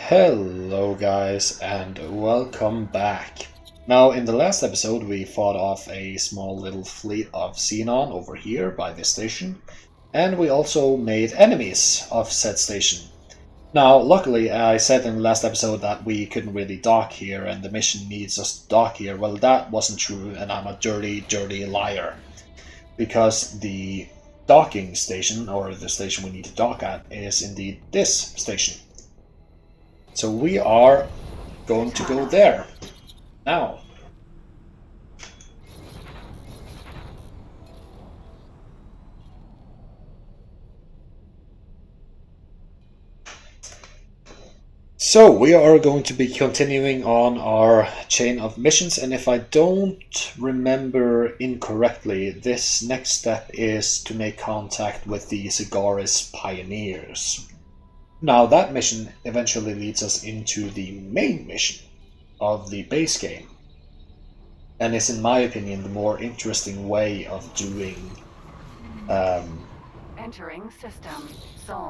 Hello guys and welcome back. Now in the last episode we fought off a small little fleet of Xenon over here by this station, and we also made enemies of said station. Now luckily I said in the last episode that we couldn't really dock here and the mission needs us to dock here. Well, that wasn't true, and I'm a dirty liar, because the docking station, or the station we need to dock at, is indeed this station. So we are going to go there now. So we are going to be continuing on our chain of missions, and if I don't remember incorrectly, this next step is to make contact with the Cigaris Pioneers. Now that mission eventually leads us into the main mission of the base game, and is in my opinion the more interesting way of doing Entering system.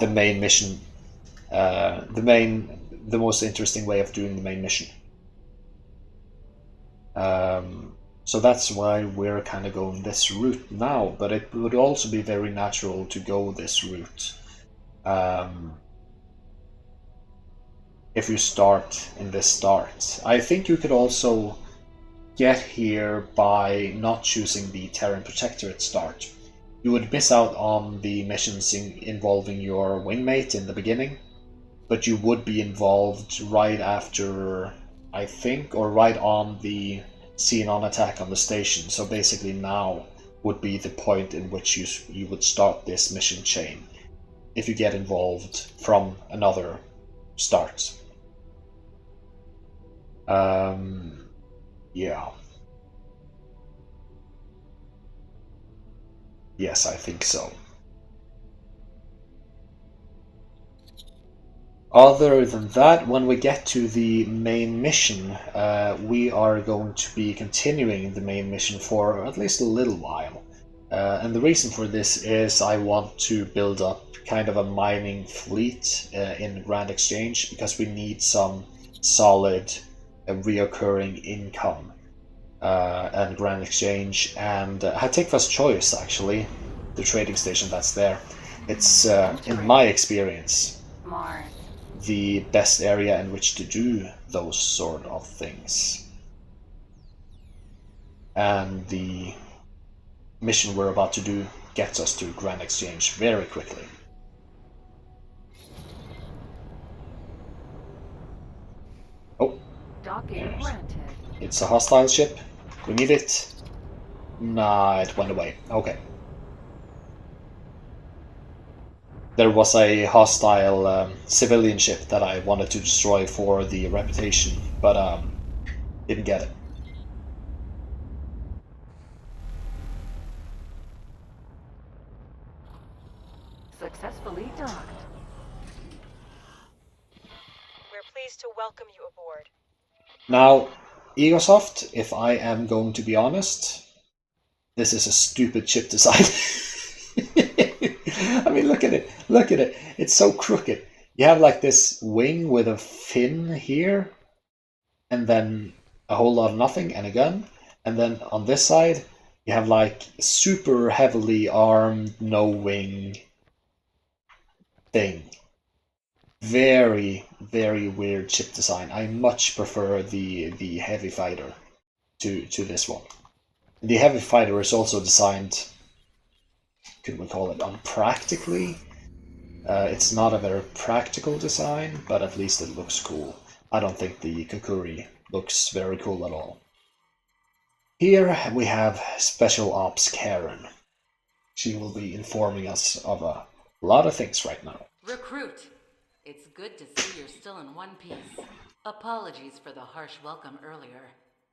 the main mission. The most interesting way of doing the main mission. So that's why we're kind of going this route now, but it would also be very natural to go this route if you start in this start. I think you could also get here by not choosing the Terran Protectorate start. You would miss out on the missions involving your wingmate in the beginning, but you would be involved right after, I think, or right on the Xenon attack on the station. So basically now would be the point in which you would start this mission chain if you get involved from another start. Yeah. Yes, I think so. Other than that, when we get to the main mission, we are going to be continuing the main mission for at least a little while. And the reason for this is I want to build up kind of a mining fleet in Grand Exchange, because we need some solid reoccurring income. And Grand Exchange and Hatikva's Choice, actually, the trading station that's there. It's, in my experience, Mars. the best area in which to do those sort of things. And the mission we're about to do gets us to Grand Exchange very quickly. Oh, Docking granted. it's a hostile ship. We need it. Nah, it went away. Okay. There was a hostile civilian ship that I wanted to destroy for the reputation, but didn't get it. Successfully docked. We're pleased to welcome you aboard. Now, Egosoft, if I am going to be honest, this is a stupid ship design. I mean, look at it. Look at it. It's so crooked. You have like this wing with a fin here, and then a whole lot of nothing and a gun. And then on this side, you have like super heavily armed, no wing thing. Very, very weird ship design. I much prefer the heavy fighter to this one. The heavy fighter is also designed, could we call it, unpractically? It's not a very practical design, but at least it looks cool. I don't think the Kakuri looks very cool at all. Here we have Special Ops Karen. She will be informing us of a lot of things right now. Recruit! It's good to see you're still in one piece. Apologies for the harsh welcome earlier.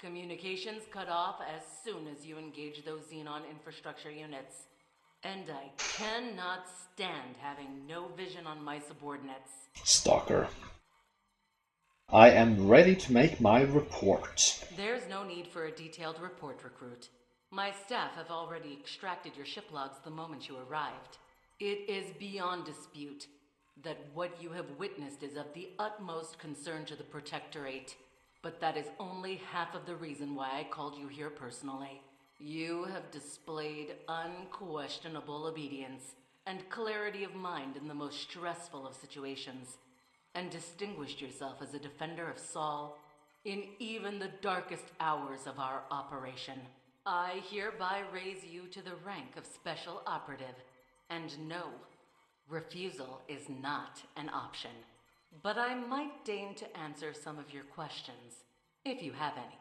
Communications cut off as soon as you engage those Xenon infrastructure units. And I cannot stand having no vision on my subordinates. Stalker. I am ready to make my report. There's no need for a detailed report, Recruit. My staff have already extracted your ship logs the moment you arrived. It is beyond dispute. that what you have witnessed is of the utmost concern to the Protectorate. But that is only half of the reason why I called you here personally. You have displayed unquestionable obedience and clarity of mind in the most stressful of situations, and distinguished yourself as a defender of Saul in even the darkest hours of our operation. I hereby raise you to the rank of Special Operative, and no, refusal is not an option. But I might deign to answer some of your questions, if you have any.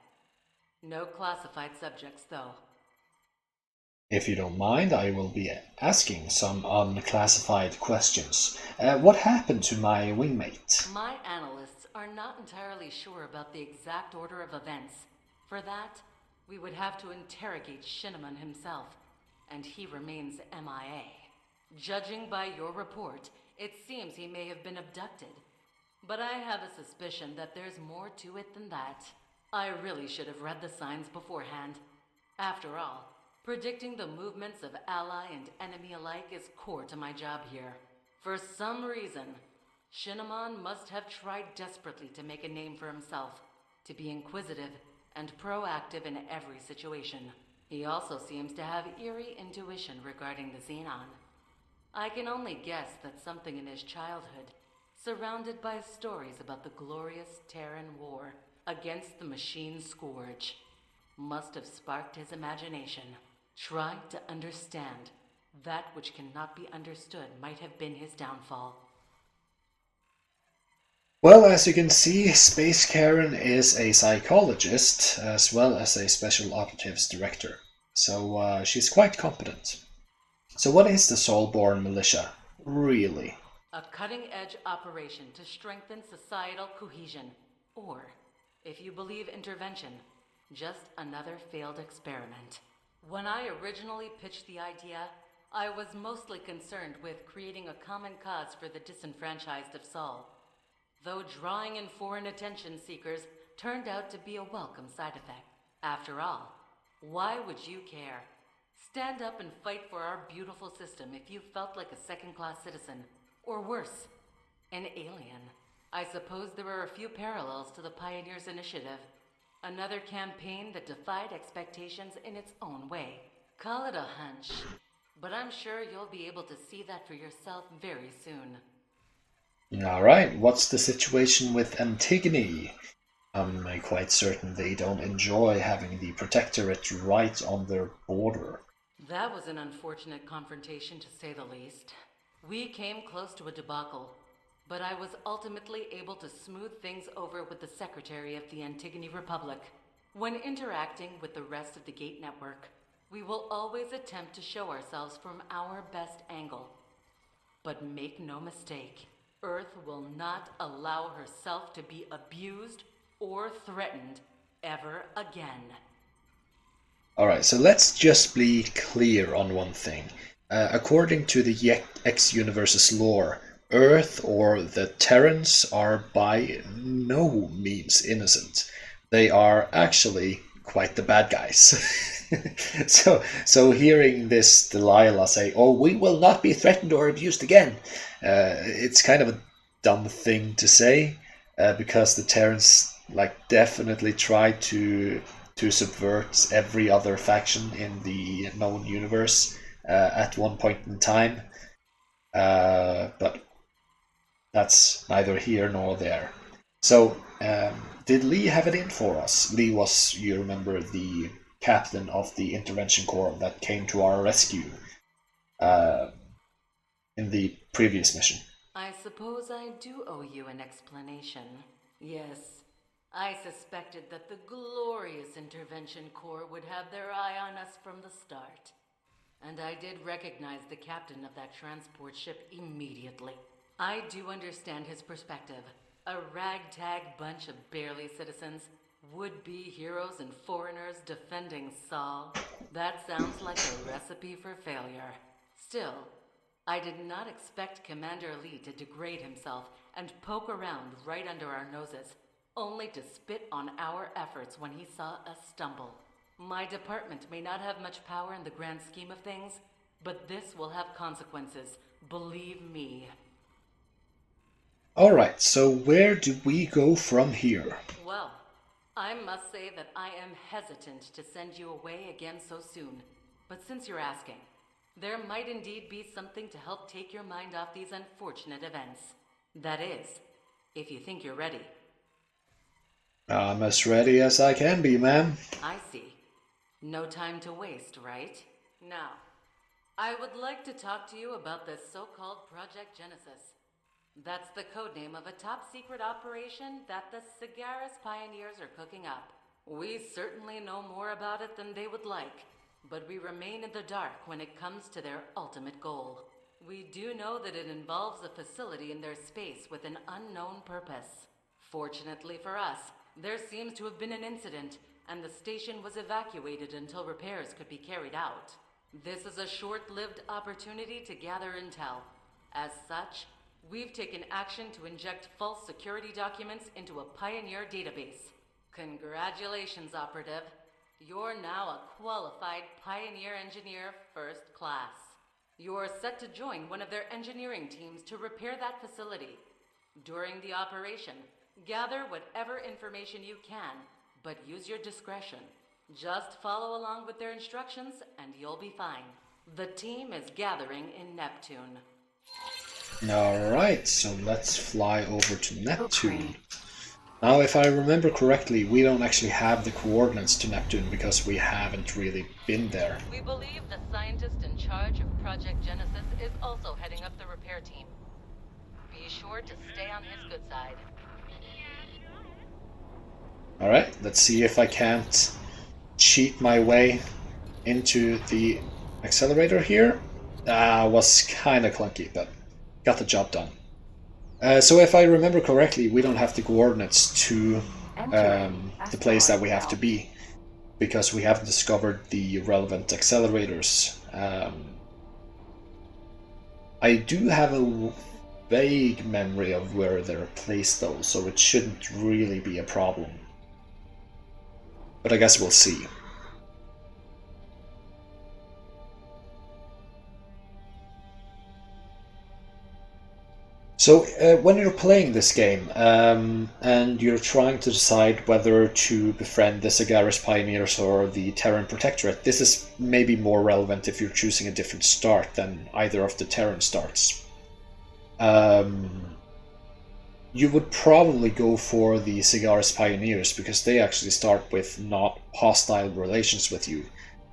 No classified subjects, though. If you don't mind, I will be asking some unclassified questions. What happened to my wingmate? My analysts are not entirely sure about the exact order of events. For that, we would have to interrogate Shinneman himself, and he remains MIA. Judging by your report, it seems he may have been abducted. But I have a suspicion that there's more to it than that. I really should have read the signs beforehand. After all, predicting the movements of ally and enemy alike is core to my job here. For some reason, Shinneman must have tried desperately to make a name for himself, to be inquisitive and proactive in every situation. He also seems to have eerie intuition regarding the Xenon. I can only guess that something in his childhood, surrounded by stories about the glorious Terran war against the machine Scourge, must have sparked his imagination. Try to understand. That which cannot be understood might have been his downfall. Well, as you can see, Space Karen is a psychologist as well as a Special Operatives Director, so she's quite competent. So what is the Soulborn Militia, really? A cutting-edge operation to strengthen societal cohesion. Or, if you believe intervention, just another failed experiment. When I originally pitched the idea, I was mostly concerned with creating a common cause for the disenfranchised of Saul. Though drawing in foreign attention seekers turned out to be a welcome side effect. After all, why would you care? Stand up and fight for our beautiful system if you felt like a second-class citizen. Or worse, an alien. I suppose there are a few parallels to the Pioneers Initiative. Another campaign that defied expectations in its own way. Call it a hunch, but I'm sure you'll be able to see that for yourself very soon. Alright, what's the situation with Antigone? I'm quite certain they don't enjoy having the Protectorate right on their border. That was an unfortunate confrontation, to say the least. We came close to a debacle, but I was ultimately able to smooth things over with the Secretary of the Antigone Republic. When interacting with the rest of the Gate Network, we will always attempt to show ourselves from our best angle. But make no mistake, Earth will not allow herself to be abused or threatened ever again. Alright, so let's just be clear on one thing. According to the X-Universe's lore, Earth or the Terrans are by no means innocent. They are actually quite the bad guys. so hearing this Delilah say, "Oh, we will not be threatened or abused again," it's kind of a dumb thing to say, because the Terrans definitely try to subvert every other faction in the known universe at one point in time, but that's neither here nor there. So, did Lee have it in for us? Lee was, you remember, the captain of the intervention corps that came to our rescue in the previous mission. I suppose I do owe you an explanation. Yes, I suspected that the glorious intervention corps would have their eye on us from the start. And I did recognize the captain of that transport ship immediately. I do understand his perspective. A ragtag bunch of barely citizens, would-be heroes and foreigners defending Saul. That sounds like a recipe for failure. Still, I did not expect Commander Lee to degrade himself and poke around right under our noses, only to spit on our efforts when he saw us stumble. My department may not have much power in the grand scheme of things, but this will have consequences, believe me. Alright, so where do we go from here? Well, I must say that I am hesitant to send you away again so soon. But since you're asking, there might indeed be something to help take your mind off these unfortunate events. That is, if you think you're ready. I'm as ready as I can be, ma'am. I see. No time to waste, right? Now, I would like to talk to you about this so-called Project Genesis. That's the codename of a top-secret operation that the Cigaris pioneers are cooking up. We certainly know more about it than they would like, but we remain in the dark when it comes to their ultimate goal. We do know that it involves a facility in their space with an unknown purpose. Fortunately for us, there seems to have been an incident, and the station was evacuated until repairs could be carried out. This is a short-lived opportunity to gather intel. As such, we've taken action to inject false security documents into a Pioneer database. Congratulations, Operative. You're now a qualified Pioneer Engineer First Class. You're set to join one of their engineering teams to repair that facility. During the operation, gather whatever information you can, but use your discretion. Just follow along with their instructions and you'll be fine. The team is gathering in Neptune. Alright, so let's fly over to Neptune. Now, if I remember correctly, we don't actually have the coordinates to Neptune because we haven't really been there. We believe the scientist in charge of Project Genesis is also heading up the repair team. Be sure to stay on his good side. Alright, let's see if I can't cheat my way into the accelerator here. Was kinda clunky, but got the job done. So if I remember correctly, we don't have the coordinates to the place that we have to be, because we haven't discovered the relevant accelerators. I do have a vague memory of where they're placed though, so it shouldn't really be a problem. But I guess we'll see. So when you're playing this game and you're trying to decide whether to befriend the Cigaris Pioneers or the Terran Protectorate, this is maybe more relevant if you're choosing a different start than either of the Terran starts. You would probably go for the Cigaris Pioneers because they actually start with not hostile relations with you.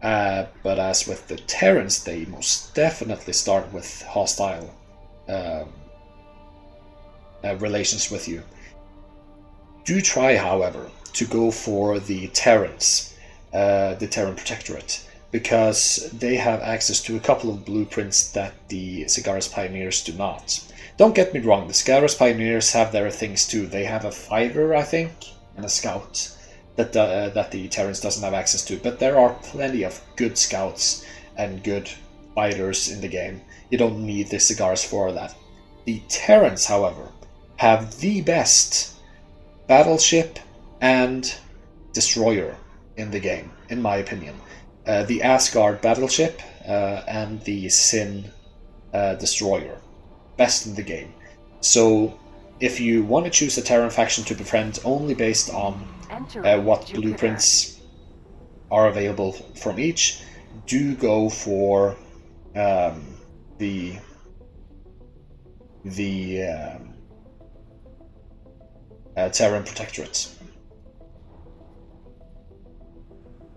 But as with the Terrans, they most definitely start with hostile relations with you. Do try, however, to go for the Terrans, the Terran Protectorate, because they have access to a couple of blueprints that the Cigaris Pioneers do not. Don't get me wrong, the Cigaris Pioneers have their things too. They have a fighter, I think, and a scout that the Terrans doesn't have access to, but there are plenty of good scouts and good fighters in the game. You don't need the Cigaris for that. The Terrans, however, have the best battleship and destroyer in the game, in my opinion. The Asgard battleship and the Sin destroyer. Best in the game. So if you want to choose a Terran faction to befriend only based on what blueprints are available from each, do go for the Terran Protectorate.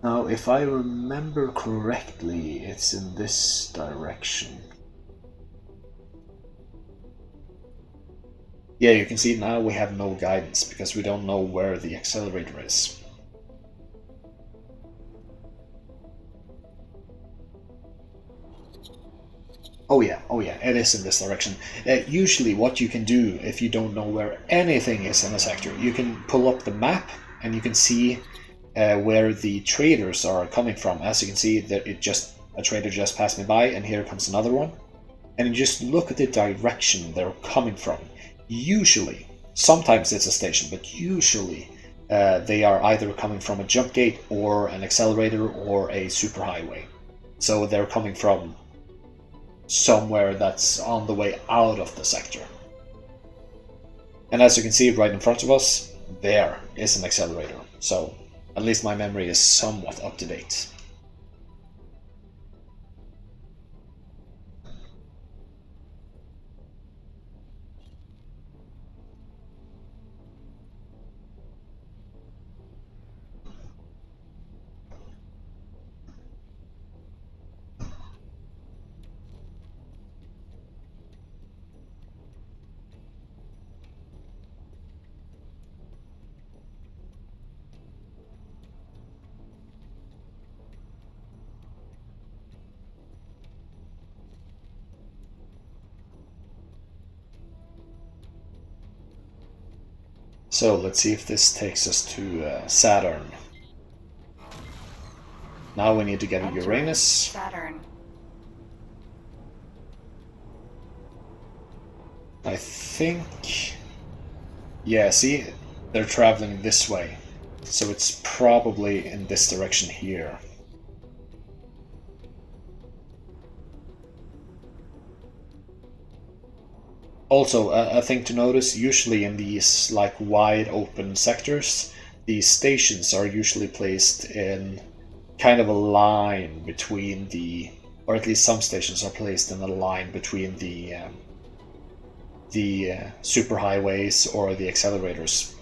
Now, if I remember correctly, it's in this direction. Yeah, you can see now we have no guidance because we don't know where the accelerator is. Oh yeah, it is in this direction. Usually what you can do if you don't know where anything is in a sector, you can pull up the map and you can see where the traders are coming from. As you can see, that a trader just passed me by, and here comes another one. And you just look at the direction they're coming from. Usually, sometimes it's a station, but usually they are either coming from a jump gate or an accelerator or a superhighway. So they're coming from somewhere that's on the way out of the sector. And as you can see right in front of us, there is an accelerator. So at least my memory is somewhat up to date. So let's see if this takes us to Saturn. Now we need to get to Entering Uranus. Saturn. I think... Yeah, see? They're traveling this way. So it's probably in this direction here. Also, a thing to notice, usually in these like wide open sectors, these stations are usually placed in kind of a line between the, or at least some stations are placed in a line between the superhighways or the accelerators.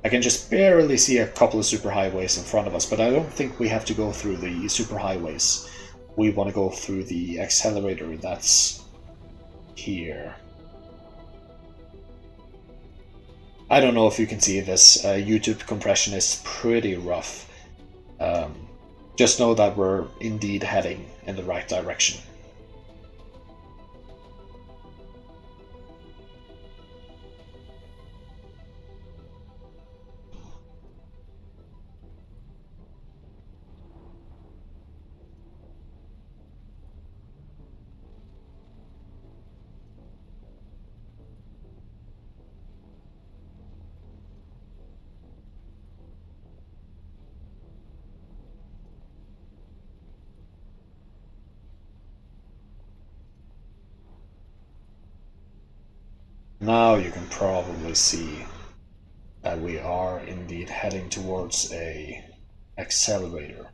I can just barely see a couple of superhighways in front of us, but I don't think we have to go through the superhighways. We want to go through the accelerator that's here. I don't know if you can see this, YouTube compression is pretty rough. Just know that we're indeed heading in the right direction. Now you can probably see that we are indeed heading towards a accelerator.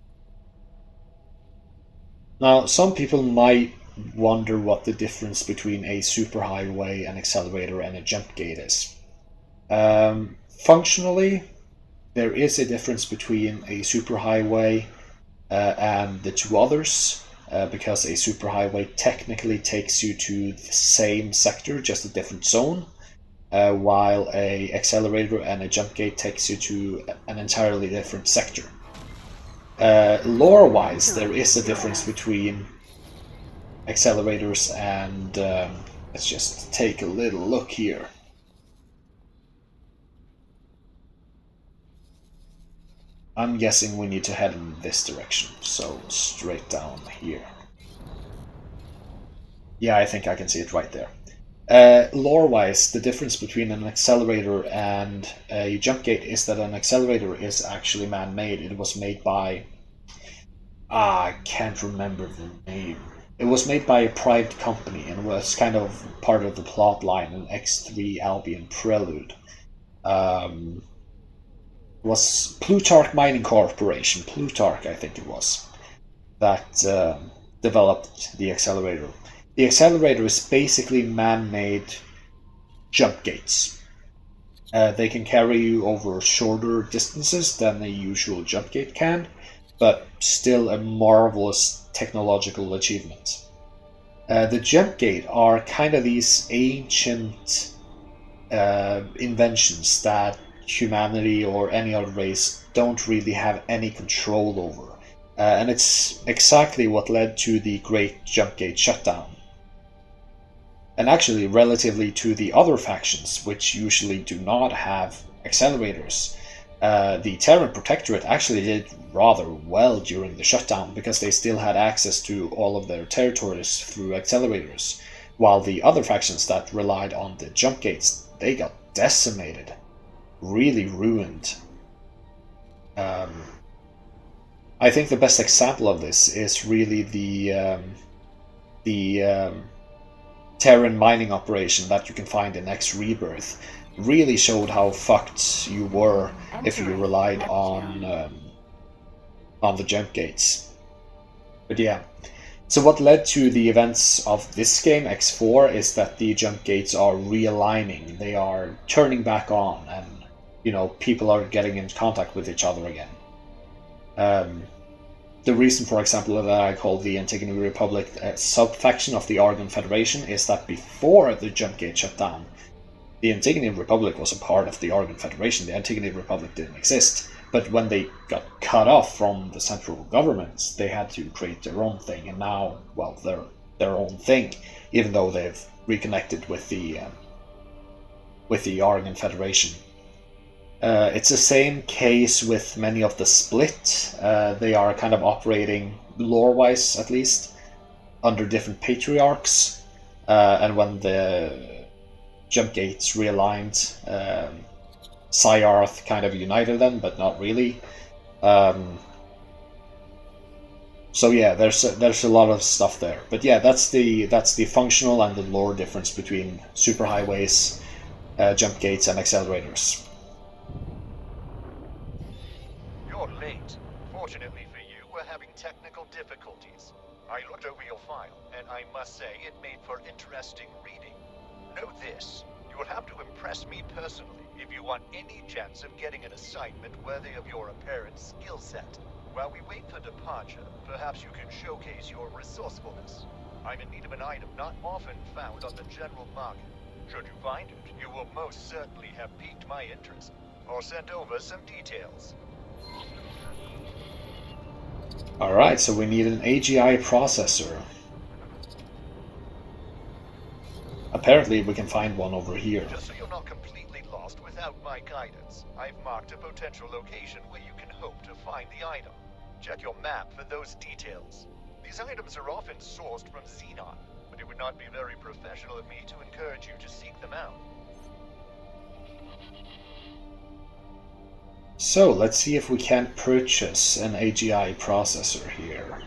Now, some people might wonder what the difference between a superhighway, an accelerator, and a jump gate is. Functionally, there is a difference between a superhighway and the two others. Because a superhighway technically takes you to the same sector, just a different zone, while a accelerator and a jump gate takes you to an entirely different sector. Lore-wise, there is a difference between accelerators and let's just take a little look here. I'm guessing we need to head in this direction, so straight down here. Yeah, I think I can see it right there. Lore-wise, the difference between an accelerator and a jump gate is that an accelerator is actually man-made. It was made by... I can't remember the name. It was made by a private company and was kind of part of the plot line in X3 Albion Prelude. Was Plutarch Mining Corporation, Plutarch I think it was, that developed the accelerator. The accelerator is basically man-made jump gates. They can carry you over shorter distances than a usual jump gate can, but still a marvelous technological achievement. The jump gate are kind of these ancient inventions that humanity or any other race don't really have any control over. And it's exactly what led to the Great Jump Gate Shutdown. And actually, relatively to the other factions, which usually do not have accelerators, the Terran Protectorate actually did rather well during the shutdown because they still had access to all of their territories through accelerators, while the other factions that relied on the jump gates, they got decimated. Really ruined. I think the best example of this is really the Terran mining operation that you can find in X Rebirth, really showed how fucked you were if you Entering relied Neptune. on the jump gates. But yeah. So what led to the events of this game, X4, is that the jump gates are realigning. They are turning back on, and people are getting in contact with each other again. The reason, for example, that I call the Antigone Republic a sub-faction of the Argon Federation is that before the jump gate shut down, the Antigone Republic was a part of the Argon Federation. The Antigone Republic didn't exist. But when they got cut off from the central governments, they had to create their own thing, and now, well, they're their own thing, even though they've reconnected with the Argon Federation. It's the same case with many of the Split. They are kind of operating, lore-wise at least, under different patriarchs, and when the jump gates realigned, Psyarth kind of united them, but not really. So yeah, there's a lot of stuff there. But yeah, that's the functional and the lore difference between superhighways, jump gates, and accelerators. You're late. Fortunately for you, we're having technical difficulties. I looked over your file, and I must say it made for interesting reading. Know this, you will have to impress me personally if you want any chance of getting an assignment worthy of your apparent skill set. While we wait for departure, perhaps you can showcase your resourcefulness. I'm in need of an item not often found on the general market. Should you find it, you will most certainly have piqued my interest, or sent over some details. Alright, so we need an AGI processor. Apparently we can find one over here. Just so you're not completely lost without my guidance, I've marked a potential location where you can hope to find the item. Check your map for those details. These items are often sourced from Xenon, but it would not be very professional of me to encourage you to seek them out. So, let's see if we can't purchase an AGI processor here.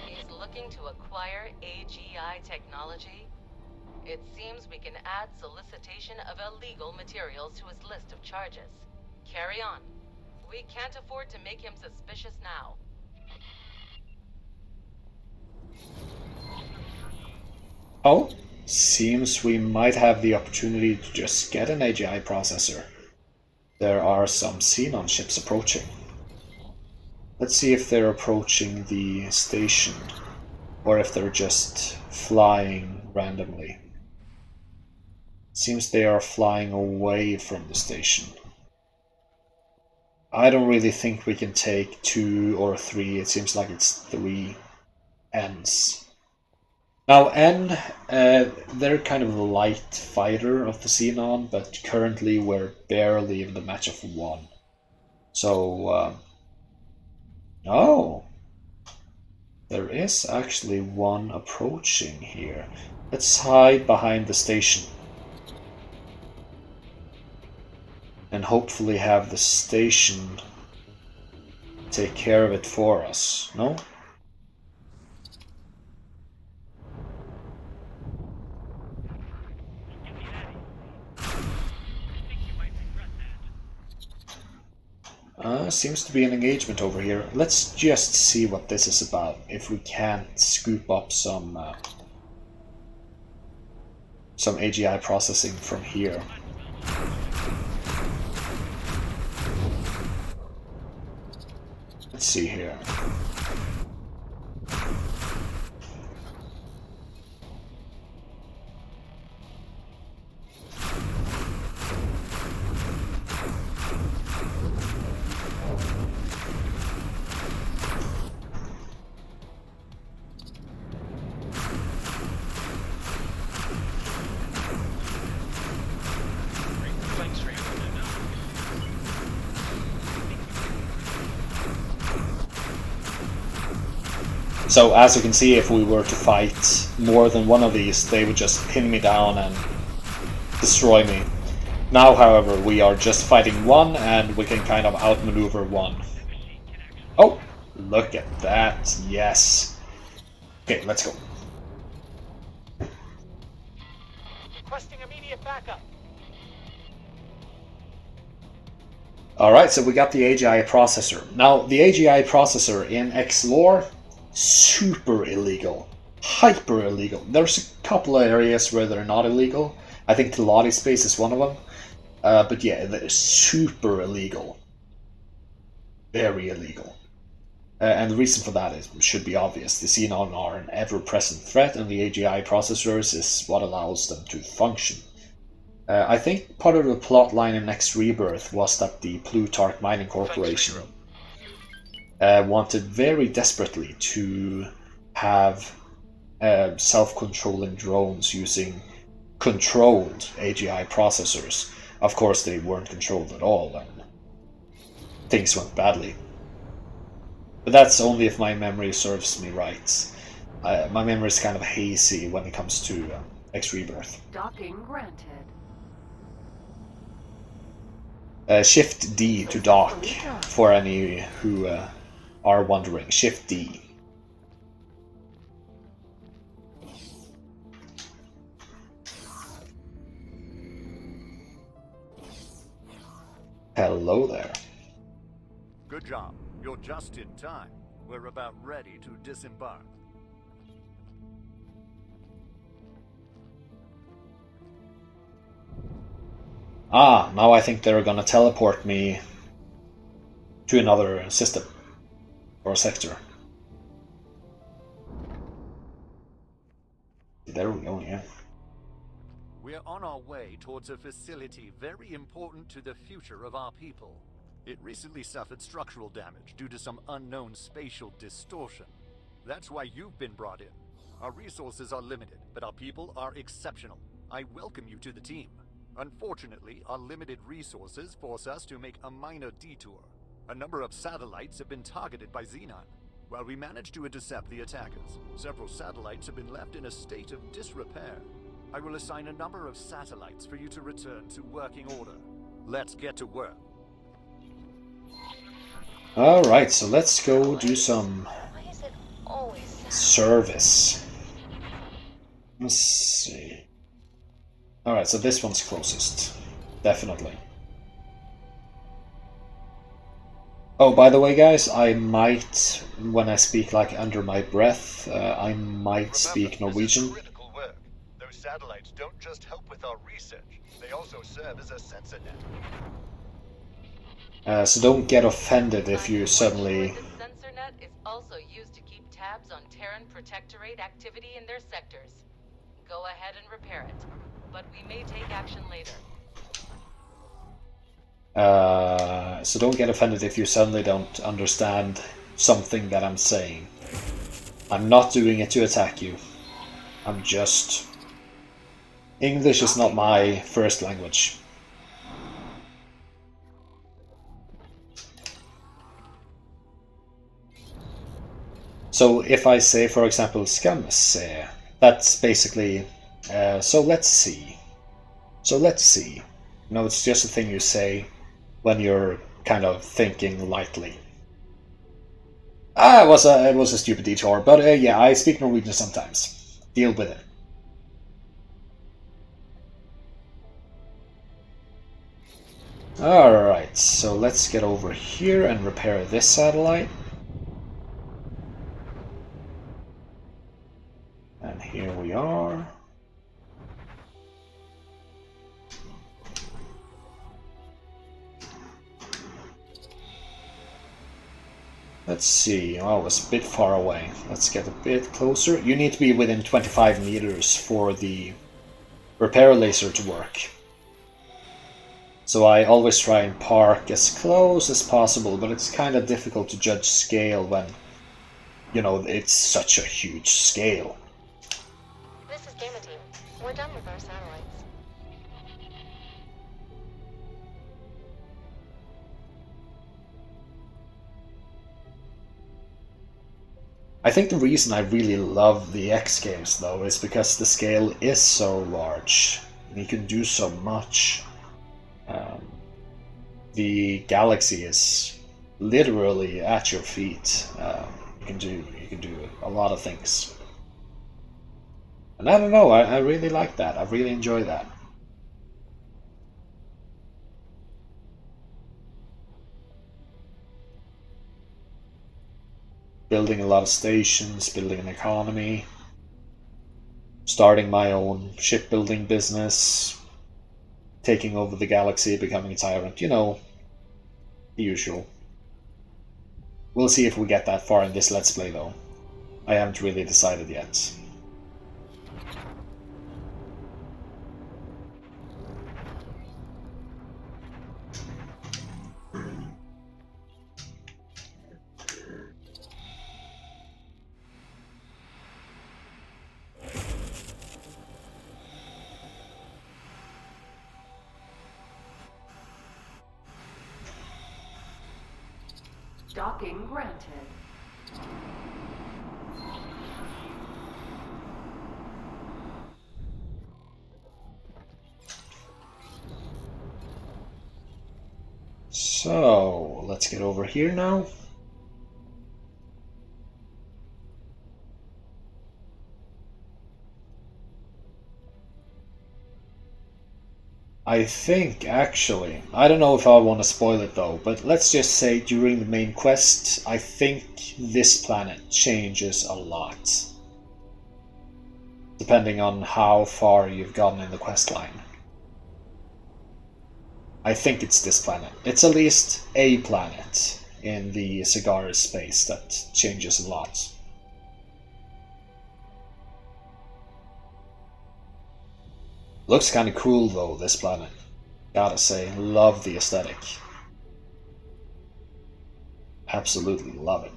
He's looking to acquire AGI technology. It seems we can add solicitation of illegal materials to his list of charges. Carry on. We can't afford to make him suspicious now. Oh, seems we might have the opportunity to just get an AGI processor. There are some Xenon ships approaching. Let's see if they're approaching the station, or if they're just flying randomly. Seems they are flying away from the station. I don't really think we can take 2 or 3. It seems like it's 3 Ns. Now N, they're kind of the light fighter of the Xenon, but currently we're barely in the match of 1. So, oh, there is actually one approaching here. Let's hide behind the station. And hopefully have the station take care of it for us, no? Seems to be an engagement over here. Let's just see what this is about, if we can't scoop up some AGI processing from here. Let's see here. So as you can see, if we were to fight more than one of these, they would just pin me down and destroy me. Now, however, we are just fighting one, and we can kind of outmaneuver one. Oh, look at that, yes. Okay, let's go. Requesting immediate backup. Alright, so we got the AGI processor. Now, the AGI processor in X-Lore, super illegal. Hyper illegal. There's a couple of areas where they're not illegal. I think Teladi Space is one of them. But yeah, they're super illegal. Very illegal. And the reason for that should be obvious. The Xenon are an ever-present threat, and the AGI processors is what allows them to function. I think part of the plot line in Next Rebirth was that the Plutarch Mining Corporation wanted very desperately to have self-controlling drones using controlled AGI processors. Of course, they weren't controlled at all, and things went badly. But that's only if my memory serves me right. My memory is kind of hazy when it comes to X Rebirth. Docking granted. Shift D to dock, for any who are wondering. Shift D. Hello there. Good job. You're just in time. We're about ready to disembark. Ah, now I think they're gonna teleport me to another system or sector. There we go, yeah. We're on our way towards a facility very important to the future of our people. It recently suffered structural damage due to some unknown spatial distortion. That's why you've been brought in. Our resources are limited, but our people are exceptional. I welcome you to the team. Unfortunately, our limited resources force us to make a minor detour. A number of satellites have been targeted by Xenon. While we managed to intercept the attackers, several satellites have been left in a state of disrepair. I will assign a number of satellites for you to return to working order. Let's get to work. Alright, so let's go do some Why is it always service. Let's see. Alright, so this one's closest. Definitely. Oh, by the way, guys, I might, when I speak like under my breath, I might speak Norwegian. This is critical work. Those satellites don't just help with our research, they also serve as a sensor net. So don't get offended if you suddenly... The sensor net is also used to keep tabs on Terran Protectorate activity in their sectors. Go ahead and repair it, but we may take action later. So don't get offended if you suddenly don't understand something that I'm saying. I'm not doing it to attack you. I'm just... English is not my first language. So if I say, for example, "Skamse," that's basically, so let's see. So let's see. You know, it's just a thing you say when you're kind of thinking lightly. It was a stupid detour, but yeah, I speak Norwegian sometimes. Deal with it. Alright, so let's get over here and repair this satellite. And here we are. Let's see. Oh, it's a bit far away. Let's get a bit closer. You need to be within 25 meters for the repair laser to work. So I always try and park as close as possible, but it's kind of difficult to judge scale when, you know, it's such a huge scale. This is Gamma Team. We're done with our satellites. I think the reason I really love the X games, though, is because the scale is so large. And you can do so much. The galaxy is literally at your feet. You can do a lot of things. And I don't know, I really like that. I really enjoy that. Building a lot of stations, building an economy, starting my own shipbuilding business, taking over the galaxy, becoming a tyrant, you know, the usual. We'll see if we get that far in this Let's Play though. I haven't really decided yet. Docking granted. So, let's get over here now. I think, actually, I don't know if I want to spoil it though, but let's just say during the main quest, I think this planet changes a lot. Depending on how far you've gotten in the quest line. I think it's this planet. It's at least a planet in the cigar space that changes a lot. Looks kind of cool though, this planet. Gotta say, love the aesthetic. Absolutely love it.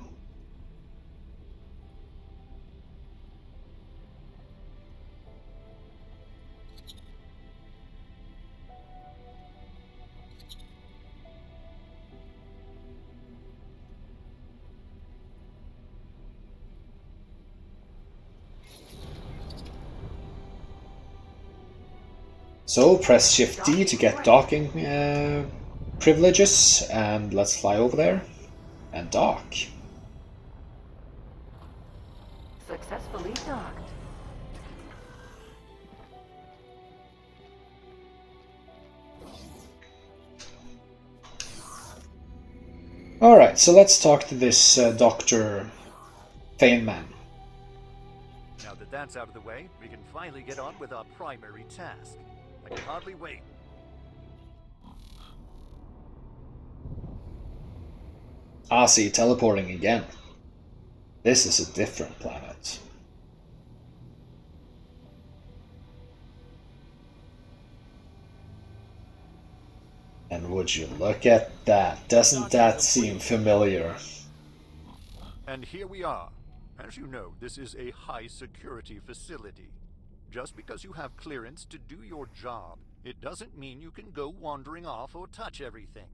So press Shift D to get docking privileges, and let's fly over there and dock. Successfully docked. Alright, so let's talk to this Dr. Feynman. Now that that's out of the way, we can finally get on with our primary task. I can hardly wait. Ah, see, teleporting again. This is a different planet. And would you look at that? Doesn't that seem familiar? And here we are. As you know, this is a high-security facility. Just because you have clearance to do your job, it doesn't mean you can go wandering off or touch everything.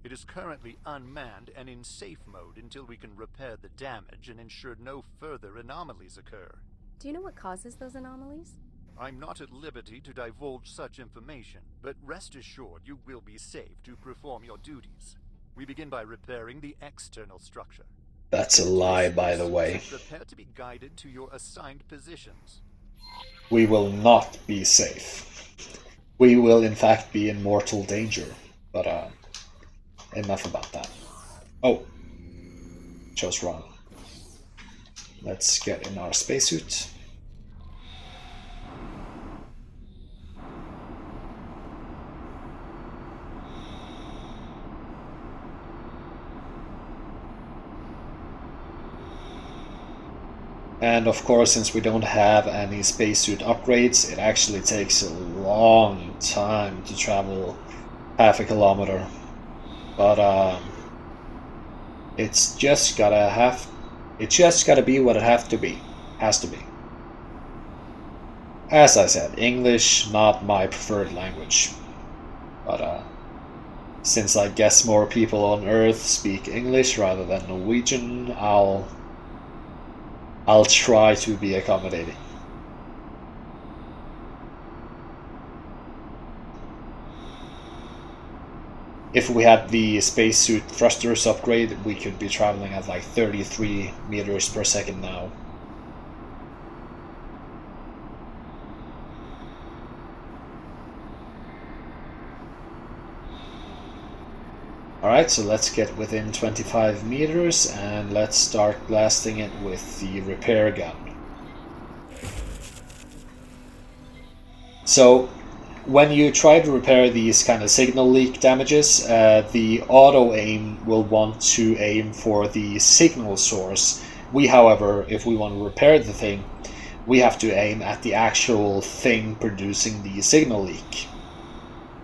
It is currently unmanned and in safe mode until we can repair the damage and ensure no further anomalies occur. Do you know what causes those anomalies? I'm not at liberty to divulge such information, but rest assured you will be safe to perform your duties. We begin by repairing the external structure. That's a lie, by the way. Prepare to be guided to your assigned positions. We will not be safe. We will in fact be in mortal danger. But enough about that. Oh, chose wrong. Let's get in our spacesuit. And of course, since we don't have any spacesuit upgrades, it actually takes a long time to travel half a kilometer. But it's just gotta be what it has to be. As I said, English not my preferred language. But since I guess more people on Earth speak English rather than Norwegian, I'll try to be accommodating. If we had the spacesuit thrusters upgrade, we could be traveling at like 33 meters per second now. Alright, so let's get within 25 meters and let's start blasting it with the repair gun. So, when you try to repair these kind of signal leak damages, the auto aim will want to aim for the signal source. We, however, if we want to repair the thing, we have to aim at the actual thing producing the signal leak.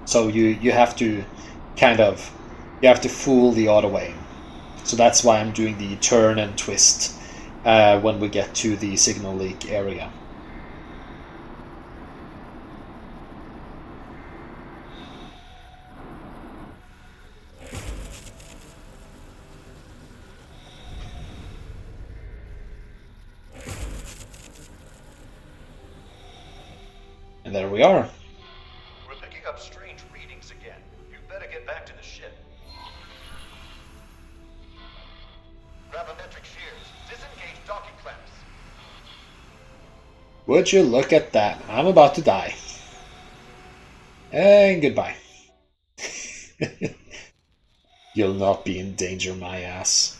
So you have to you have to fool the auto aim. So that's why I'm doing the turn and twist when we get to the signal leak area. And there we are. We're picking up strange readings again. You better get back to the ship. Gravimetric shears. Disengage docking clamps. Would you look at that? I'm about to die. And goodbye. You'll not be in danger, my ass.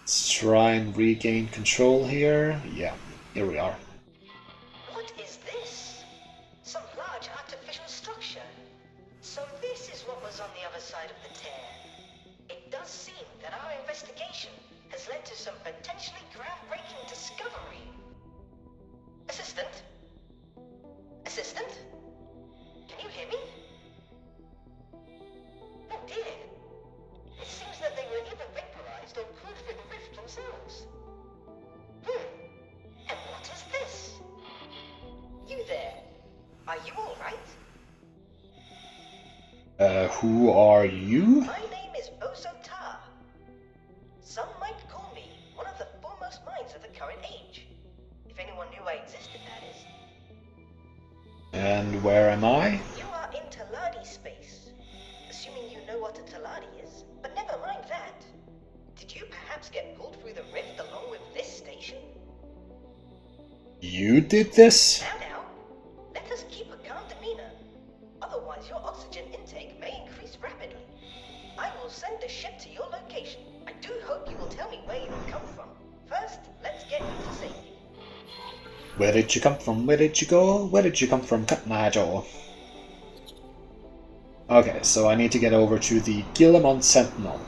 Let's try and regain control here. Yeah, here we are. What is this? Some large artificial structure. So this is what was on the other side of the tear. It does seem that our investigation has led to some potentially groundbreaking discovery. Assistant? Assistant? Can you hear me? Oh dear. It seems that they were either vaporized or pulled through the rift themselves. And what is this? You there. Are you alright? Who are you? My name is Ozotar. Some might call me one of the foremost minds of the current age. If anyone knew I existed, that is. And where am I? You are in Taladi space. Assuming you know what a Taladi is. But never mind that. Did you perhaps get pulled through the rift along with this station? You did this? Now, let us keep a calm demeanor. Otherwise, your oxygen intake may increase rapidly. I will send a ship to your location. I do hope you will tell me where you have come from. First, let's get you to safety. Where did you come from? Where did you go? Where did you come from? Cut my jaw. Okay, so I need to get over to the Guillemont Sentinel.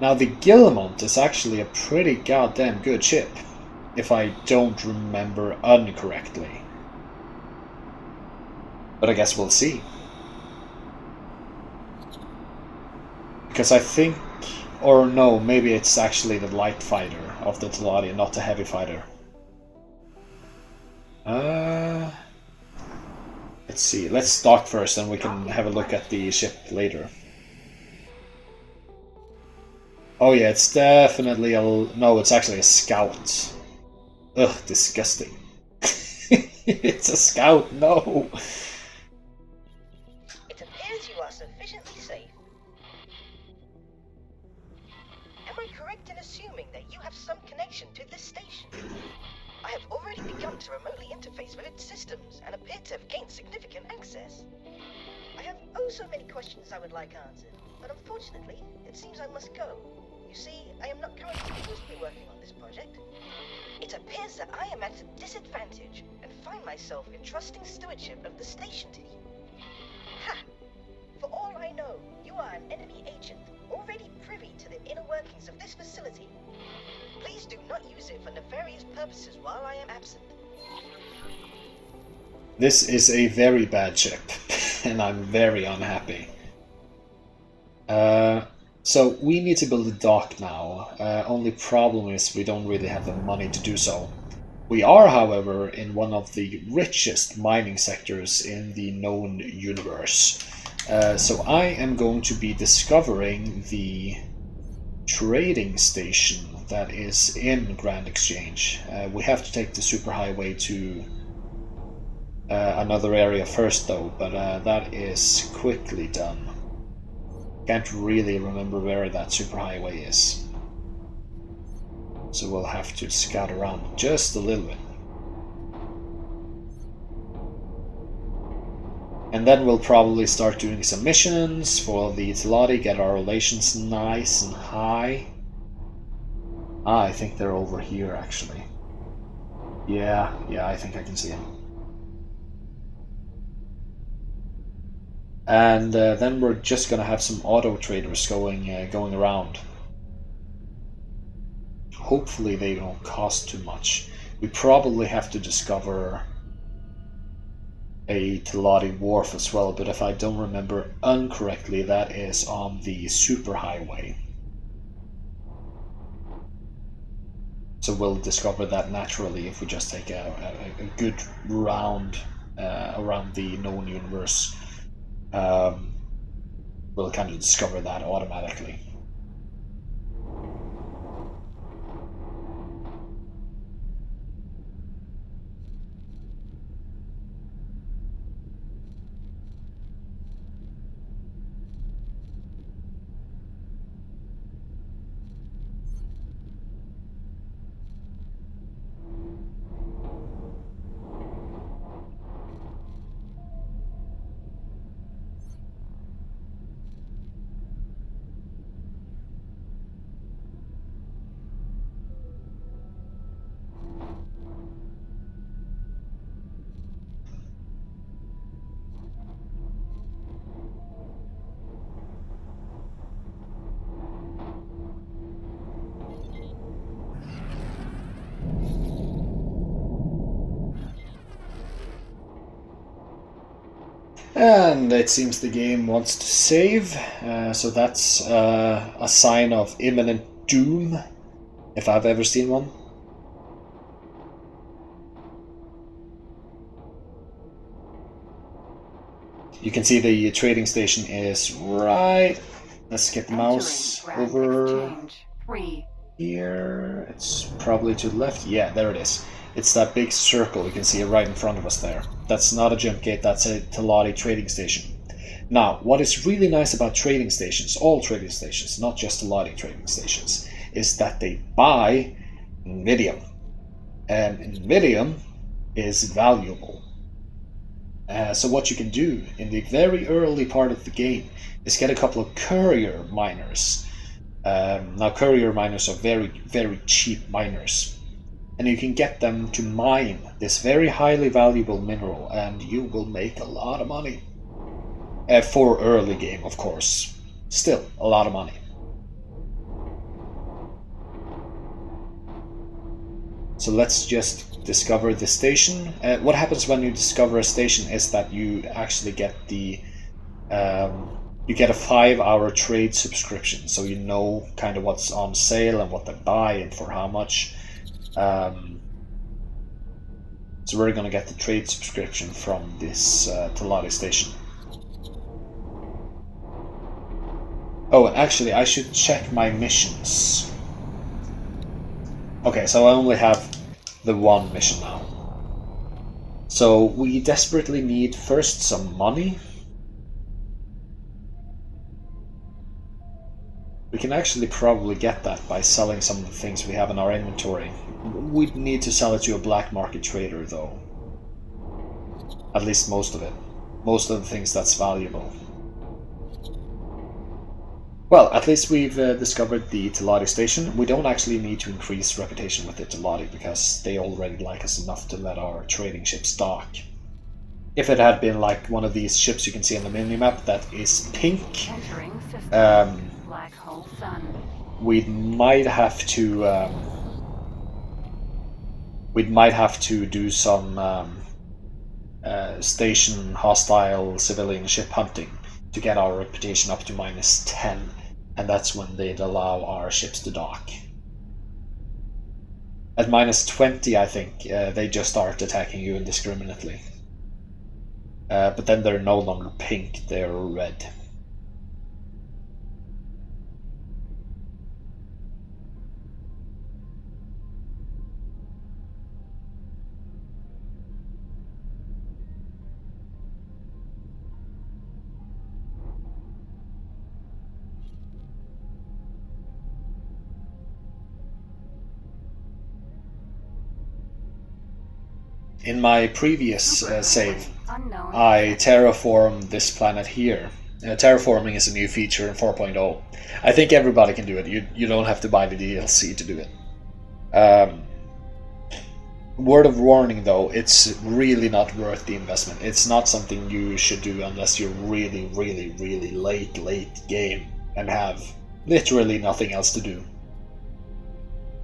Now, the Guillemont is actually a pretty goddamn good ship, if I don't remember incorrectly. But I guess we'll see. Because I think, or no, maybe it's actually the light fighter of the Taladi, not the heavy fighter. Let's see, let's dock first and we can have a look at the ship later. Oh yeah, it's definitely no, it's actually a scout. Ugh, disgusting. It's a scout, no! It appears you are sufficiently safe. Am I correct in assuming that you have some connection to this station? I have already begun to remotely interface with its systems and appear to have gained significant access. I have oh so many questions I would like answered, but unfortunately, it seems I must go. You see, I am not currently supposed to be working on this project. It appears that I am at a disadvantage and find myself entrusting stewardship of the station to you. Ha! For all I know, you are an enemy agent, already privy to the inner workings of this facility. Please do not use it for nefarious purposes while I am absent. This is a very bad ship, and I'm very unhappy. So we need to build a dock now. Only problem is we don't really have the money to do so. We are, however, in one of the richest mining sectors in the known universe. So I am going to be discovering the trading station that is in Grand Exchange. We have to take the superhighway to another area first though, but that is quickly done. Can't really remember where that superhighway is. So we'll have to scout around just a little bit. And then we'll probably start doing some missions for the Teladi, get our relations nice and high. Ah, I think they're over here, actually. Yeah, I think I can see them. And then we're just gonna have some auto traders going around. Hopefully they don't cost too much. We probably have to discover a Teladi wharf as well, but if I don't remember incorrectly, that is on the superhighway. So we'll discover that naturally if we just take a good round around the known universe. We'll kind of discover that automatically. And it seems the game wants to save, so that's a sign of imminent doom, if I've ever seen one. You can see the trading station is right. Let's get the mouse over here. It's probably to the left. Yeah, there it is. It's that big circle. You can see it right in front of us there. That's not a jump gate, that's a Teladi trading station. Now, what is really nice about trading stations, all trading stations, not just Teladi trading stations, is that they buy Nvidium. And Nvidium is valuable. So what you can do in the very early part of the game is get a couple of courier miners. Now courier miners are very, very cheap miners. And you can get them to mine this very highly valuable mineral and you will make a lot of money. For early game, of course. Still, a lot of money. So let's just discover the station. What happens when you discover a station is that you actually get the you get a 5-hour trade subscription, so you know kind of what's on sale and what they buy and for how much. So we're gonna get the trade subscription from this Teladi station. Oh, actually, I should check my missions. Okay, so I only have the one mission now. So we desperately need first some money. We can actually probably get that by selling some of the things we have in our inventory. We'd need to sell it to a black market trader though. At least most of it. Most of the things that's valuable. Well, at least we've discovered the Teladi station. We don't actually need to increase reputation with the Teladi because they already like us enough to let our trading ships dock. If it had been like one of these ships you can see on the minimap that is pink, Black hole sun. we might have to do some station hostile civilian ship hunting to get our reputation up to -10, and that's when they'd allow our ships to dock. At -20, I think, they just start attacking you indiscriminately. But then they're no longer pink, they're red. In my previous save, I terraform this planet here. Terraforming is a new feature in 4.0. I think everybody can do it. You don't have to buy the DLC to do it. Word of warning though, it's really not worth the investment. It's not something you should do unless you're really, really, really late game and have literally nothing else to do.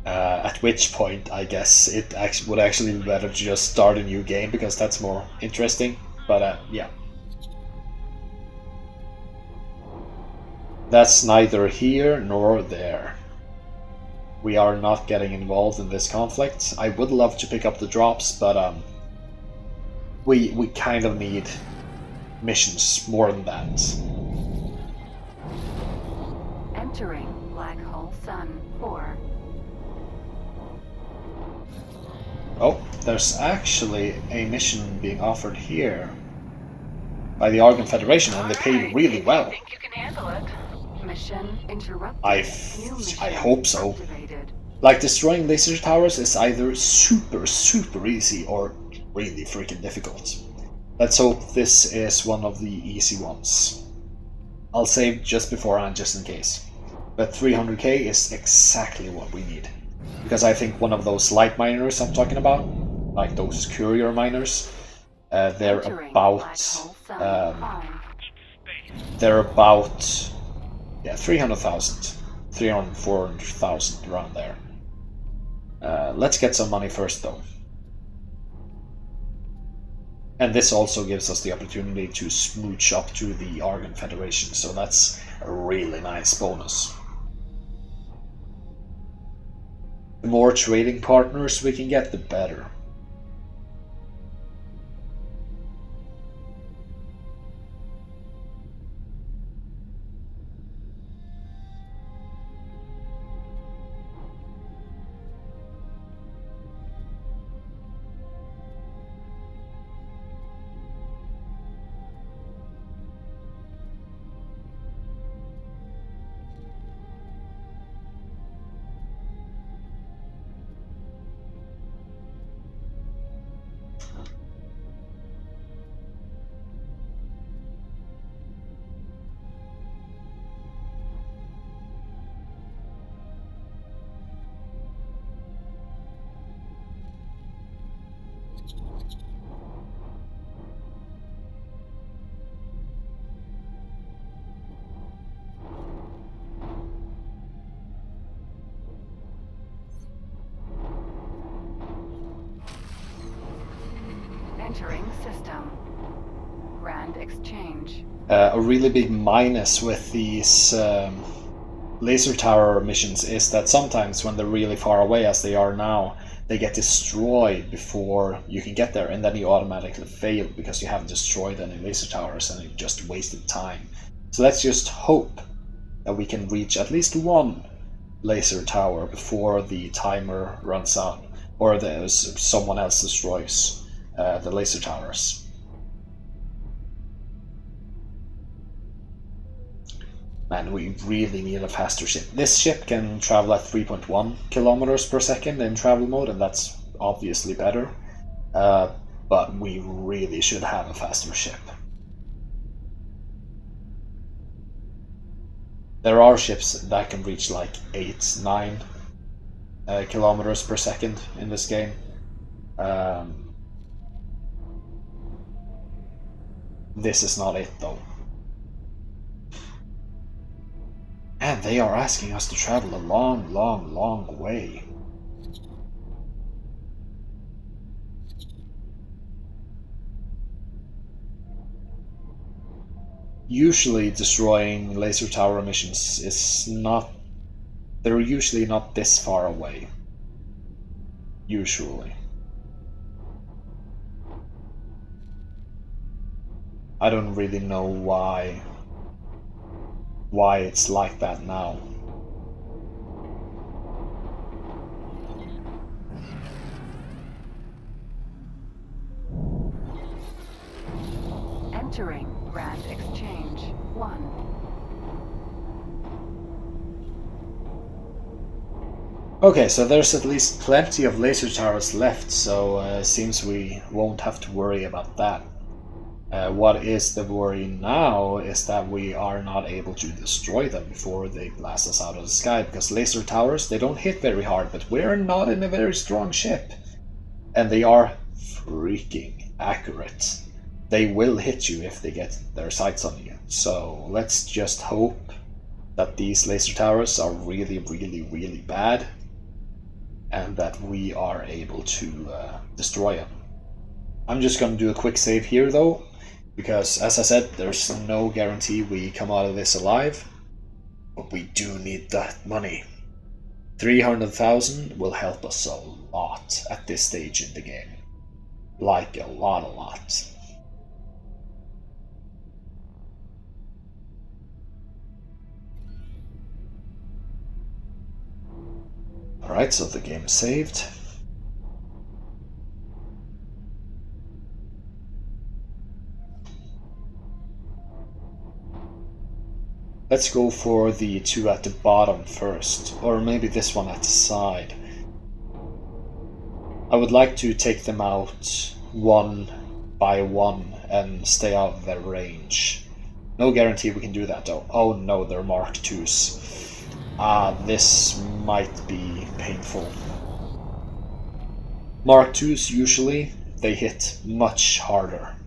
At which point, I guess it would actually be better to just start a new game because that's more interesting. But yeah. That's neither here nor there. We are not getting involved in this conflict. I would love to pick up the drops, but we kind of need missions more than that. Entering Black Hole Sun 4. Oh, there's actually a mission being offered here by the Argon Federation, and they pay really well. Think you can handle it? Mission interrupted. New mission I hope so. activated. Like, destroying laser towers is either super easy or really freaking difficult. Let's hope this is one of the easy ones. I'll save just beforehand just in case. But 300k is exactly what we need. Because I think one of those light miners I'm talking about, like those courier miners, they're Entering about Black Hole Sun 5. yeah, 300,000, 400,000 around there. Let's get some money first though. And this also gives us the opportunity to smooch up to the Argon Federation, so that's a really nice bonus. The more trading partners we can get, the better. Entering system. Grand exchange. A really big minus with these laser tower missions is that sometimes when they're really far away, as they are now, they get destroyed before you can get there, and then you automatically fail because you haven't destroyed any laser towers and you just wasted time. So let's just hope that we can reach at least one laser tower before the timer runs out, or someone else destroys the laser towers. Man, we really need a faster ship. This ship can travel at 3.1 kilometers per second in travel mode, and that's obviously better. But we really should have a faster ship. There are ships that can reach like 8-9 kilometers per second in this game. This is not it though. And they are asking us to travel a long way. Usually destroying laser tower missions is not... they're usually not this far away. Usually. I don't really know why it's like that now. Entering Grand Exchange 1. Okay, so there's at least plenty of laser towers left, so seems we won't have to worry about that. What is the worry now is that we are not able to destroy them before they blast us out of the sky, because laser towers, they don't hit very hard, but we're not in a very strong ship. And they are freaking accurate. They will hit you if they get their sights on you. So let's just hope that these laser towers are really, really, really bad, and that we are able to destroy them. I'm just going to do a quick save here though, because as I said, there's no guarantee we come out of this alive, but we do need that money. 300,000 will help us a lot at this stage in the game. Like a lot. Alright, so the game is saved. Let's go for the two at the bottom first, or maybe this one at the side. I would like to take them out one by one and stay out of their range. No guarantee we can do that though. Oh no, they're Mark IIs. This might be painful. Mark IIs usually, they hit much harder.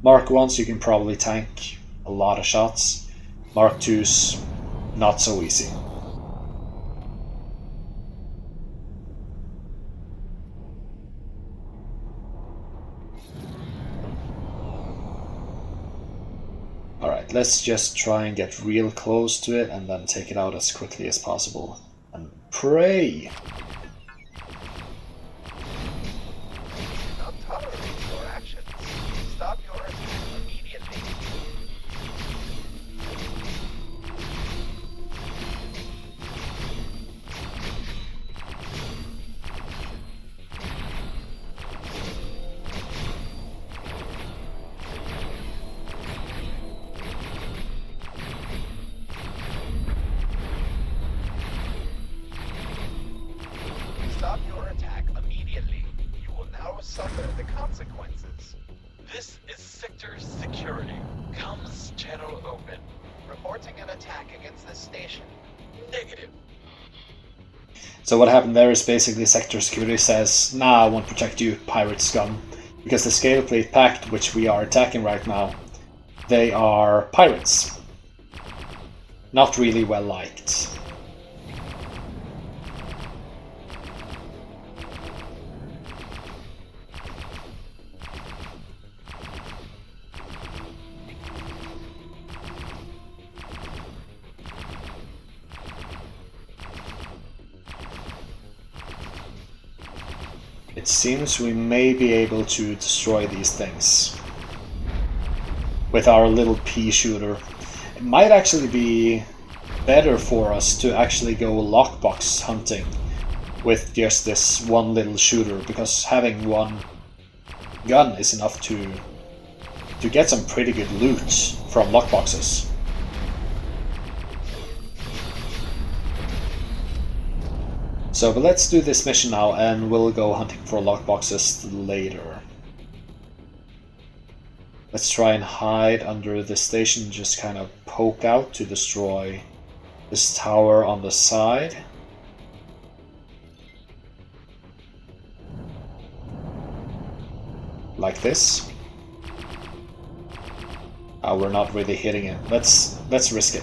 Mark Is you can probably tank a lot of shots. Mark IIs, not so easy. Alright, let's just try and get real close to it and then take it out as quickly as possible. And pray! Stop tolerating your actions. Stop your attack immediately. Stop your attack immediately. You will now suffer the consequences. This is Sector Security. Comms channel open. Reporting an attack against this station. Negative. So what happened there is basically Sector Security says, nah, I won't protect you, pirate scum. Because the Scale Plate Pact, which we are attacking right now, they are pirates. Not really well liked. It seems we may be able to destroy these things with our little pea shooter. It might actually be better for us to actually go lockbox hunting with just this one little shooter, because having one gun is enough to get some pretty good loot from lockboxes. So, but let's do this mission now, and we'll go hunting for lockboxes later. Let's try and hide under the station, just kind of poke out to destroy this tower on the side. Like this. We're not really hitting it. Let's risk it.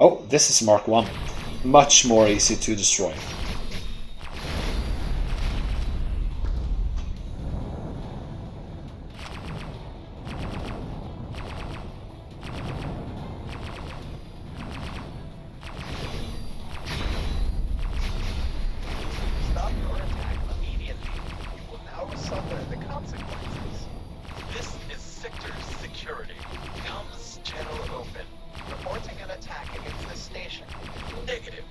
Oh, this is Mark 1. Much more easy to destroy. Stop your attack immediately. You will now suffer the consequences. This is Sector Security. Comms channel open. Reporting an attack against this station. Negative.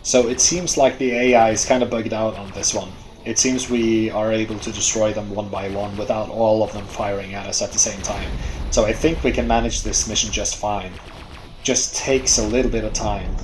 So it seems like the AI is kind of bugged out on this one. It seems we are able to destroy them one by one without all of them firing at us at the same time. So I think we can manage this mission just fine. just takes a little bit of time.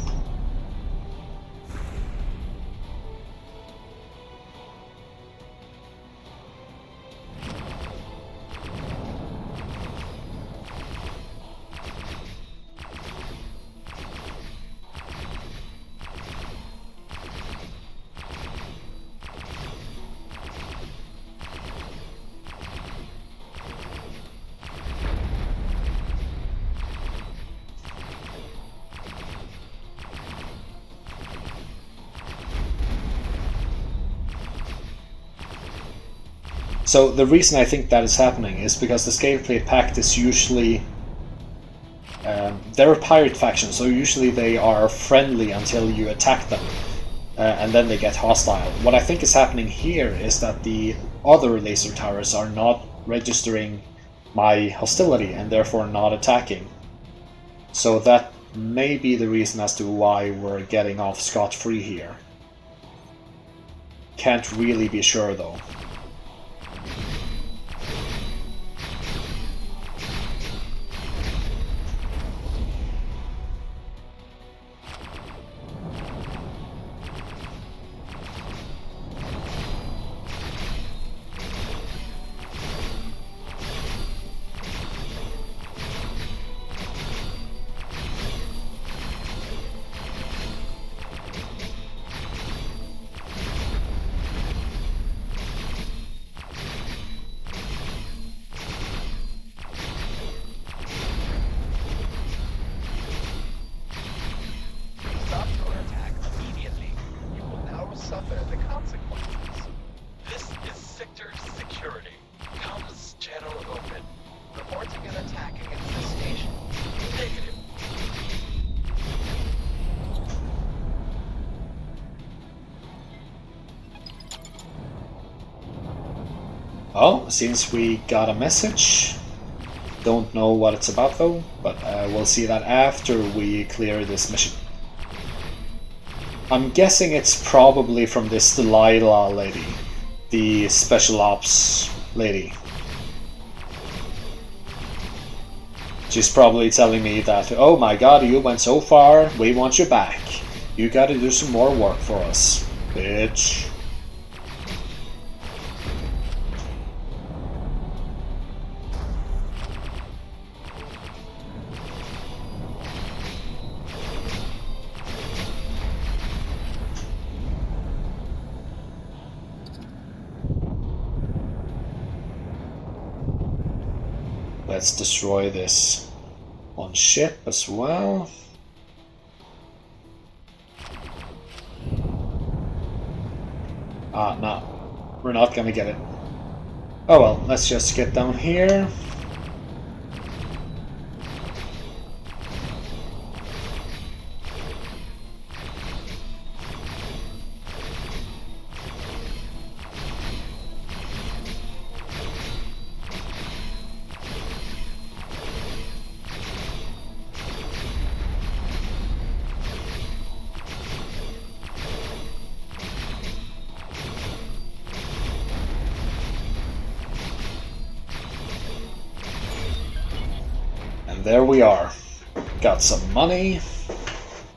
So the reason I think that is happening is because the Scaleplate Pact is usually... they're a pirate faction, so usually they are friendly until you attack them, and then they get hostile. What I think is happening here is that the other laser towers are not registering my hostility and therefore not attacking. So that may be the reason as to why we're getting off scot-free here. Can't really be sure though. Suffer the consequences. This is Sector Security. Comms channel open. Reporting an attack against the station. Negative. Oh, since we got a message. Don't know what it's about though, but we'll see that after we clear this mission. I'm guessing it's probably from this Delilah lady, the special ops lady. She's probably telling me that, oh my god, you went so far, we want you back. You gotta do some more work for us, bitch. Let's destroy this on ship as well. Ah, no. We're not gonna get it. Oh well, let's just get down here. There we are. Got some money.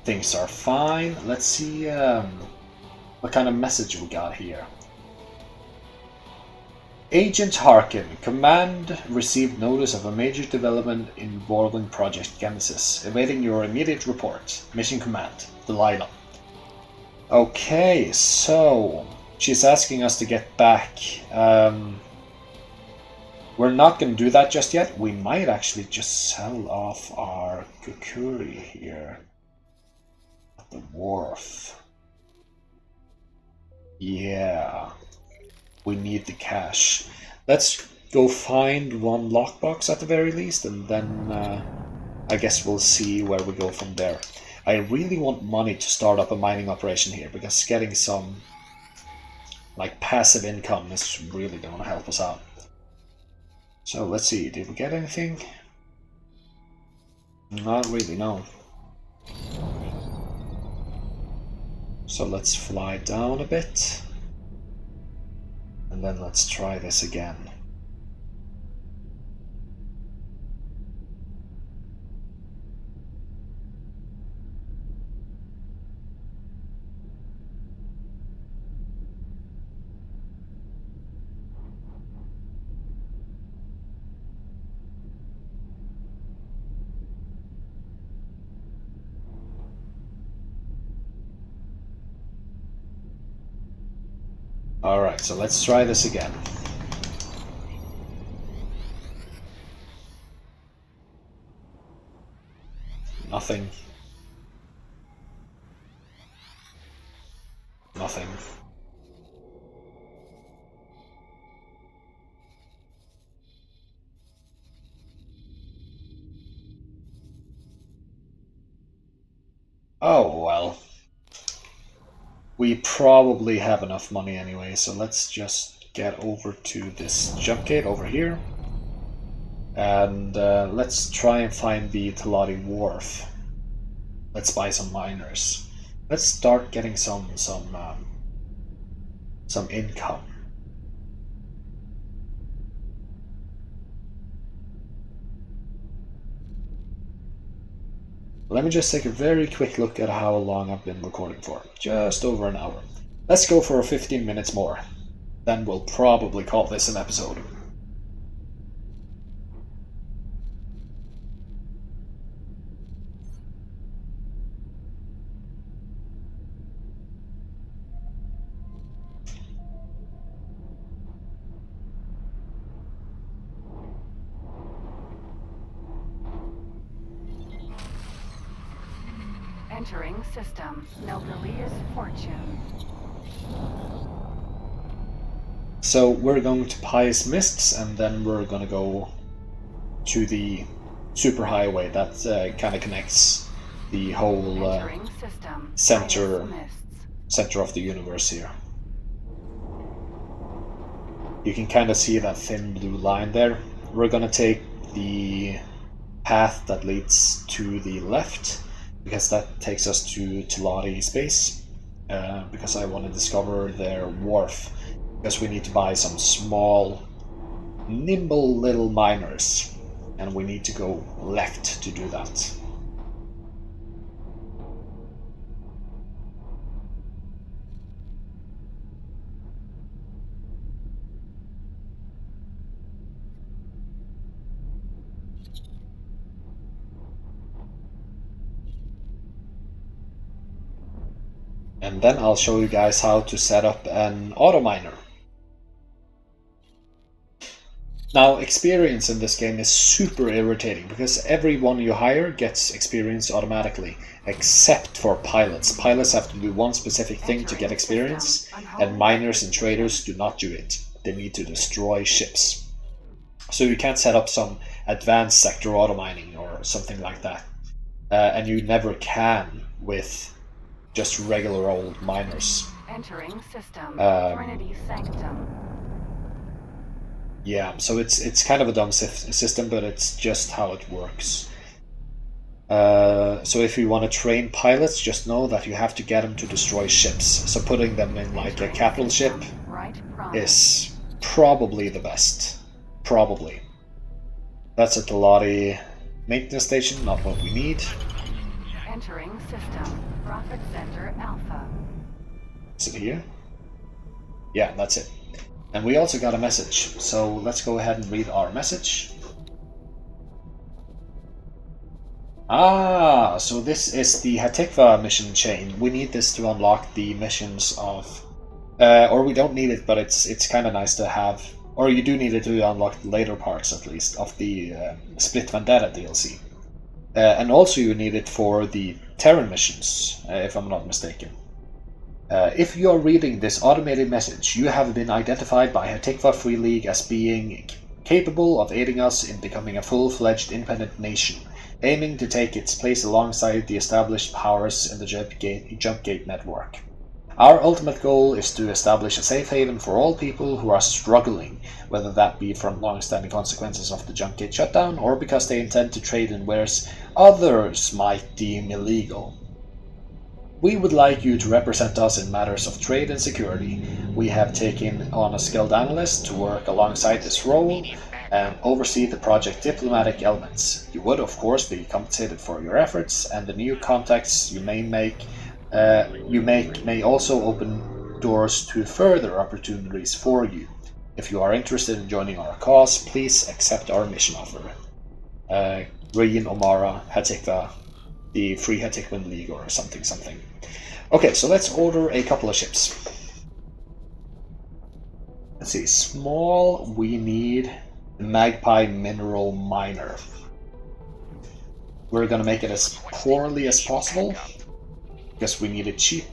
Things are fine. Let's see what kind of message we got here. Agent Harkin, Command received notice of a major development involving Project Genesis. Awaiting your immediate report. Mission Command, Delilah. Okay, so she's asking us to get back. We're not going to do that just yet. We might actually just sell off our Kukuri here at the wharf. Yeah, we need the cash. Let's go find one lockbox at the very least, and then I guess we'll see where we go from there. I really want money to start up a mining operation here, because getting some like passive income is really going to help us out. So let's see, did we get anything? Not really, no. So let's fly down a bit. And then let's try this again. Alright, so let's try this again. Nothing. Nothing. Oh, well. We probably have enough money anyway, so let's just get over to this jump gate over here. And let's try and find the Talati Wharf. Let's buy some miners. Let's start getting some income. Let me just take a very quick look at how long I've been recording for. Just over an hour. Let's go for 15 minutes more. Then we'll probably call this an episode. Entering system. Nelgalia's fortune. So we're going to Pious Mists, and then we're gonna go to the superhighway that kind of connects the whole center of the universe here. You can kind of see that thin blue line there. We're gonna take the path that leads to the left, because that takes us to Talati space, because I want to discover their wharf, because we need to buy some small, nimble little miners, and we need to go left to do that. And then I'll show you guys how to set up an auto miner. Now, experience in this game is super irritating because everyone you hire gets experience automatically, except for pilots. Pilots have to do one specific thing to get experience, and miners and traders do not do it. They need to destroy ships. So you can't set up some advanced sector auto mining or something like that. And you never can with just regular old miners. Entering system. Trinity Sanctum. Yeah, so it's kind of a dumb system, but it's just how it works. So if you want to train pilots, just know that you have to get them to destroy ships. So putting them in like a capital ship is probably the best. Probably. That's at the Talati maintenance station, not what we need. Entering system. Profit Center Alpha. Is it here? Yeah, that's it. And we also got a message, so let's go ahead and read our message. Ah, so this is the Hatikva mission chain. We need this to unlock the missions of... or we don't need it, but it's kind of nice to have. Or you do need it to unlock the later parts, at least, of the Split Vendetta DLC. And also you need it for the Terran missions, if I'm not mistaken. If you are reading this automated message, you have been identified by Hatikva Free League as being capable of aiding us in becoming a full-fledged independent nation, aiming to take its place alongside the established powers in the Jump Gate network. Our ultimate goal is to establish a safe haven for all people who are struggling, whether that be from long-standing consequences of the Jump Gate shutdown or because they intend to trade in wares others might deem illegal. We would like you to represent us in matters of trade and security. We have taken on a skilled analyst to work alongside this role and oversee the project diplomatic elements. You would, of course, be compensated for your efforts, and the new contacts you may also open doors to further opportunities for you. If you are interested in joining our cause, please accept our mission offer. Reyin Omara Hatikva, the Free Hatikvan League or something. Okay, so let's order a couple of ships. let's see, small, we need the Magpie Mineral Miner. We're gonna make it as poorly as possible, because we need it cheap.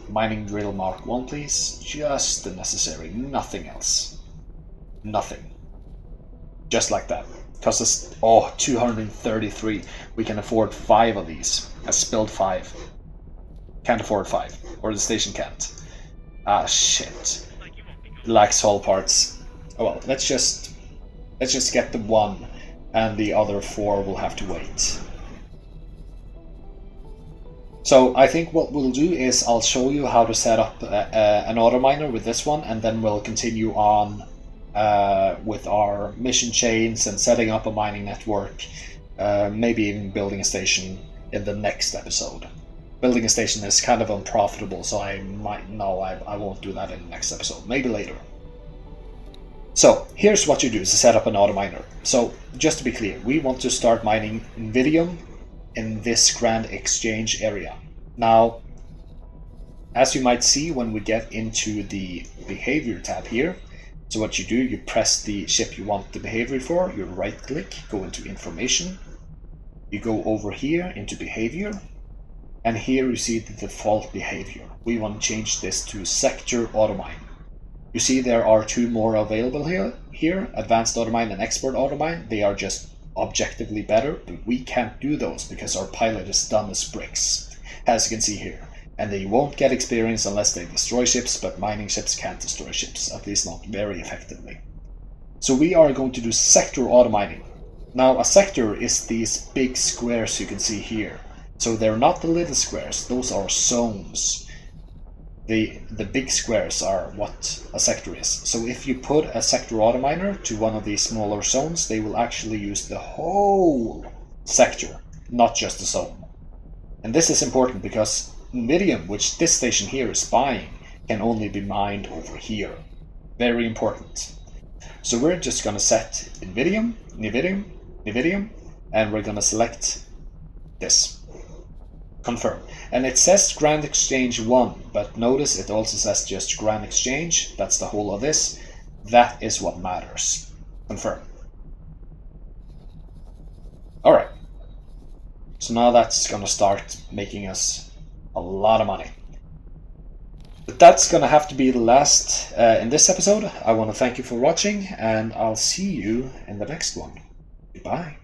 Mining drill Mark 1, please. Just the necessary, nothing else. Nothing. Just like that. Cost us, 233. We can afford 5 of these. I spilled 5. Can't afford 5. Or the station can't. Ah, shit. Lacks hull parts. Oh well, let's just get the 1, and the other 4 will have to wait. So I think what we'll do is I'll show you how to set up an auto miner with this one, and then we'll continue on with our mission chains and setting up a mining network, maybe even building a station in the next episode. Building a station is kind of unprofitable, so I won't do that in the next episode, maybe later. So here's what you do to set up an auto miner. So just to be clear, we want to start mining Invidium in this Grand Exchange area. Now, as you might see when we get into the behavior tab here, so what you do, you press the ship you want the behavior for, you right click, go into information, you go over here into behavior, and here you see the default behavior. We want to change this to sector automine. You see there are 2 more available here, advanced automine and expert automine. They are just objectively better, but we can't do those because our pilot is dumb as bricks, as you can see here. And they won't get experience unless they destroy ships, but mining ships can't destroy ships, at least not very effectively. So we are going to do sector automining. Now a sector is these big squares you can see here. So they're not the little squares, those are zones. The big squares are what a sector is. So if you put a sector autominer to one of these smaller zones, they will actually use the whole sector, not just the zone. And this is important because Invidium, which this station here is buying, can only be mined over here. Very important. So we're just going to set Invidium, and we're going to select this. Confirm. And it says Grand Exchange 1, but notice it also says just Grand Exchange. That's the whole of this. That is what matters. Confirm. Alright. So now that's going to start making us a lot of money. But that's going to have to be the last in this episode. I want to thank you for watching, and I'll see you in the next one. Goodbye.